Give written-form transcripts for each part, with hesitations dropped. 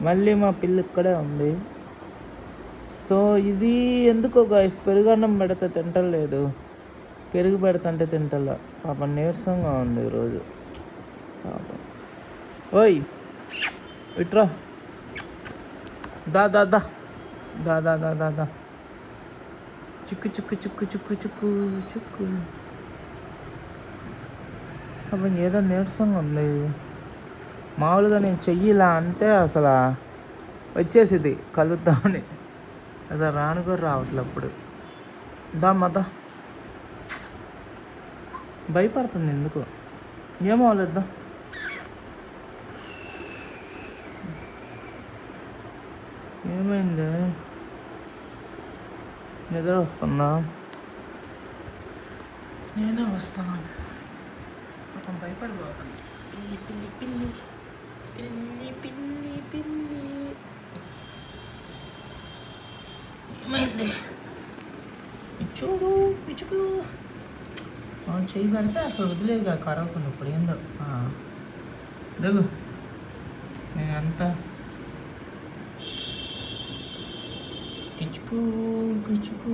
మళ్ళీ మా పిల్ల ఇక్కడే ఉంది. సో ఇది ఎందుకో గాయస్ పెరుగన్నం పెడితే తింటలేదు, పెరుగు పెడతంటే తింటలా. పాపం నీరసంగా ఉంది ఈరోజు. పాపం ఓయ్ ఇట్రా, దా దా దా దా దా దా దా దా చుక్కు చుక్కు చుక్కు చుక్కు చుక్కు చుక్కు. పాపం ఏదో నీరసంగా ఉంది. మామూలుగా నేను చెయ్యిలా అంటే అసలు వచ్చేసింది కలుద్దామని, అసలు రాను కూడా రావట్లే. అప్పుడు దా మత భయపడుతుంది ఎందుకు, ఏమో అవ్వలేద్దా. ఏమైంది, నిద్ర వస్తున్నా, నేనే వస్తున్నాను. కొంచెం భయపడిపోతుంది. పిల్లి పిల్లి పిల్లి పిల్లి పిల్లి పిల్లి ఏమైంది, చూడు పిచ్చుకు చెయ్యి పెడితే అసలు వదిలేదుగా కరవకుండా. ఇప్పుడు ఏందో దిగు, నేను అంతా కిచుకు కిచుకు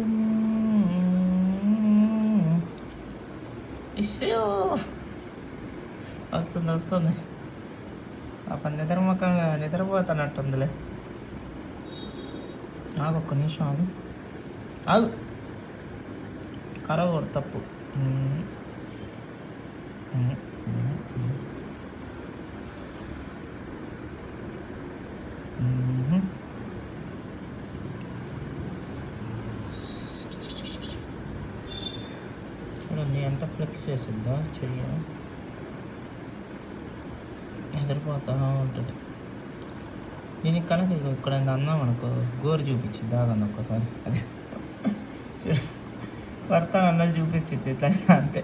ఇస్సే వస్తుంది వస్తుంది. పాప నిద్రపోతానట్టుందిలే. నాకు ఒక్క నిమిషం ఆగు ఆగు, కరవకూడదు తప్పు. చూడండి ఎంత ఫ్లెక్స్ చేసిందా చెయ్యి, నిద్రపోతూ ఉంటుంది. దీనికి కనుక ఇక్కడ అన్నాం అనుకో గోరు చూపించింది, దాగన్న ఒక్కసారి అది చూడు వర్తాను అన్నది చూపించింది ఇట్లా అంతే.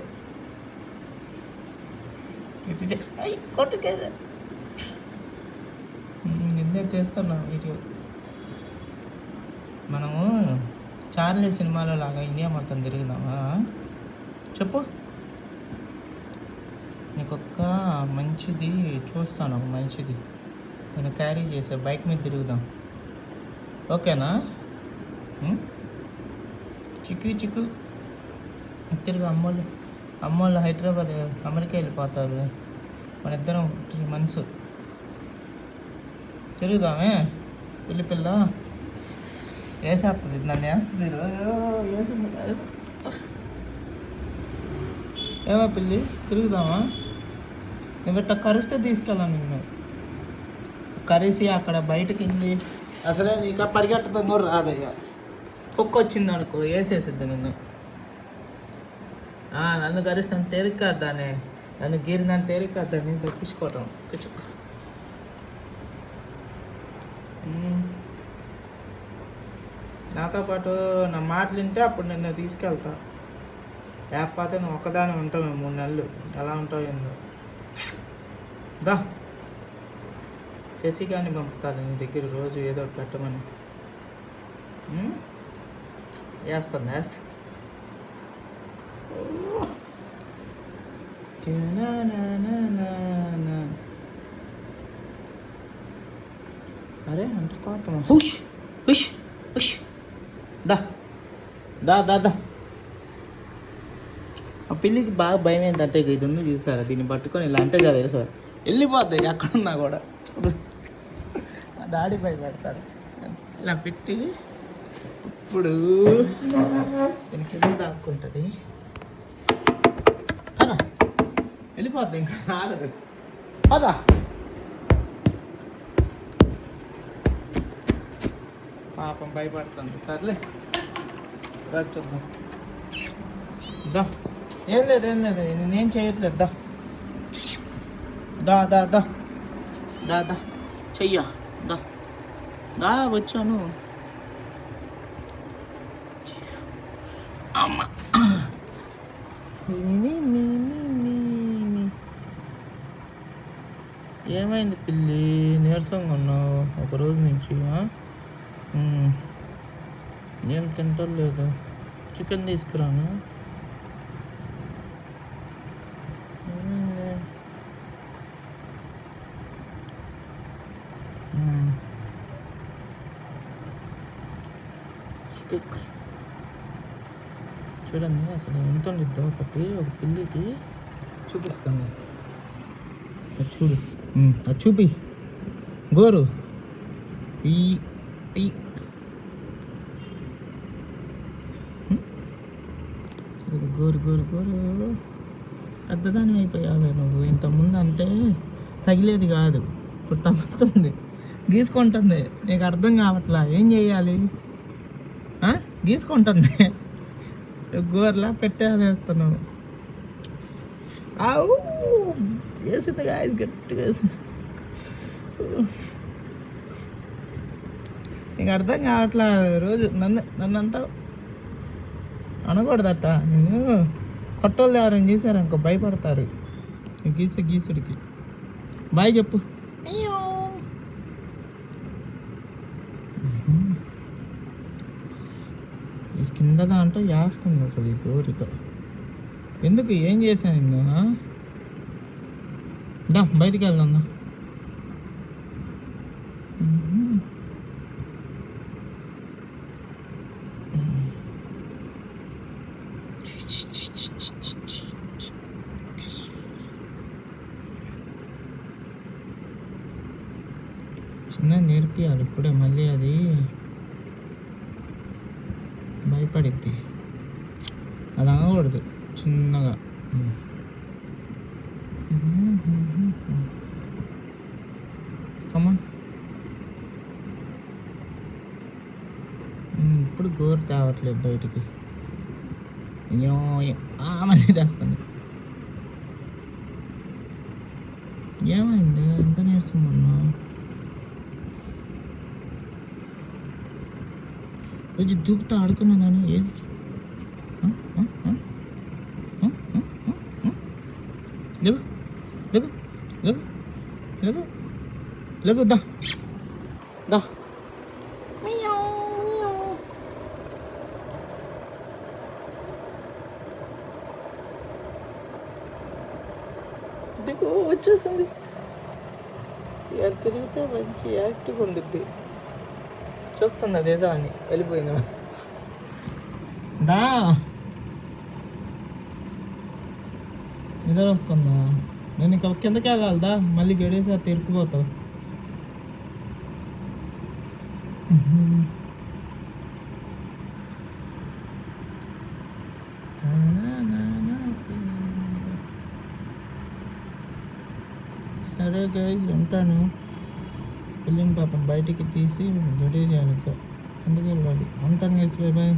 కొట్టుకేదే నిన్నే తీస్తున్నా వీడియో. మనము చార్లీ సినిమాలో లాగా ఇండియా మొత్తం తిరుగుదామా చెప్పు. నీకొక్క మంచిది చూస్తాను, ఒక మంచిది నేను క్యారీ చేసే బైక్ మీద తిరుగుదాం, ఓకేనా? చిక్కు చిక్కు తిరుగు. అమ్మోళ్ళు హైదరాబాద్ అమెరికా వెళ్ళిపోతారు, మన ఇద్దరం 3 months తిరుగుదామే. పిల్ల వేసేస్తుంది, నన్ను వేస్తుంది ఈరోజు, వేసింది. ఏమో పిల్లి తిరుగుదామా? నువ్వు ఇట్లా కరిస్తే తీసుకెళ్ళాను నిన్ను, కరిసి అక్కడ బయటకి వెళ్ళి అసలే నీకు పరిగెట్టడం కూడా రాదయ్యా. కుక్క వచ్చింది అనుకో వేసేసిద్ది నిన్ను. నన్ను కరిస్తాను తేలిక కాదానే, నన్ను గీరినాను తేలిక కాదని తప్పించుకోవటం. నాతో పాటు నా మాటలు వింటే అప్పుడు నిన్ను తీసుకెళ్తా, లేకపోతే నువ్వు ఒక్కదాని ఉంటావు 3 నెలలు. ఎలా ఉంటావు ఏందో. దా శశిగాని పంపుతాను నీ దగ్గర రోజు ఏదో ఒకటి పెట్టమని. వేస్తాను అరే అంటే కోపం. హుష్ హుష్ హుష్ దా దా దా దా. ఆ పిల్లికి బాగా భయం ఏంటంటే ఇది ఉంది చూసారా, దీన్ని పట్టుకొని ఇలా అంటే చాలు సార్ వెళ్ళిపోద్ది ఎక్కడున్నా కూడా. మా డాడీ భయపడతారు ఇలా పెట్టి. ఇప్పుడు దీనికి ఎందుకు దాక్కుంటుంది, అదా వెళ్ళిపోద్ది ఇంకా ఆగదు. అదా పాపం భయపడుతుంది. సర్లే చూద్దాం. దా ఏం లేదు నేనేం చేయట్లేదు. దా దా దా దా దా చెయ్యా దా దా వచ్చాను. అమ్మ ఏమైంది పిల్లి, నీరసంగా ఉన్నావు ఒకరోజు నుంచి? ఏం తింటలేదు. చికెన్ తీసుకురాను. స్టిక్. చూడండి అసలు ఎంత ఉండిద్దో ఒక పిల్లికి చూపిస్తాను. అది చూడు, అది చూపి గోరు. ఈ ఈ గోరు గోరు గోరు పెద్దదాని అయిపోయావే నువ్వు. ఇంతకుముందు అంటే తగిలేది కాదు, ఇప్పుడు తగ్గుతుంది, గీసుకుంటుంది. నీకు అర్థం కావట్లా, ఏం చేయాలి? గీసుకుంటుంది, గోర్లా పెట్టేస్తున్నావు. ఆవు వేసింది గాయస్, గట్టిగా వేసింది. నీకు అర్థం కావట్లా. రోజు నన్ను అంటావు, అనకూడదట. నేను కొట్టోళ్ళు ఎవరైనా చేశారనుకో భయపడతారు. గీసుడికి బాయ్ చెప్పు. ఈ కింద దాంట్లో వేస్తుంది అసలు ఈ గోరుతో. ఎందుకు, ఏం చేశాను నిన్ను? దా బయటికి వెళ్దాం. చిన్నగా నేర్పియాలి ఇప్పుడే, మళ్ళీ అది భయపడిద్ది. అది అనకూడదు చిన్నగా. కమాన్. ఇప్పుడు గోరు తేవట్లేదు బయటికి. అయ్యో మళ్ళీ తెస్తుంది. ఏమైంది, ఎంత నేర్చుకున్నా? రోజు దూకుతా ఆడుకున్నదాన్ని. ఏది లేవు లేవు లేవు లేవు లేవు. దా దా దిగు, వచ్చేసింది. ఎంత తిరిగితే మంచి యాక్టివ్ ఉండిద్ది. చూస్తుంది అదేదో అని వెళ్ళిపోయింది. దా నిద్ర వస్తుందా? నేను ఇంకా కిందకి వెళ్ళాలిదా, మళ్ళీ గడిసేసి తిరుక్కుపోతావు. సరే గైస్ ఉంటాను. పిల్లిని పాపం బయటికి తీసి గడి చేయాలి, ఇంకా కిందకి వెళ్ళాలి. ఉంటాను గైస్, బై బాయ్.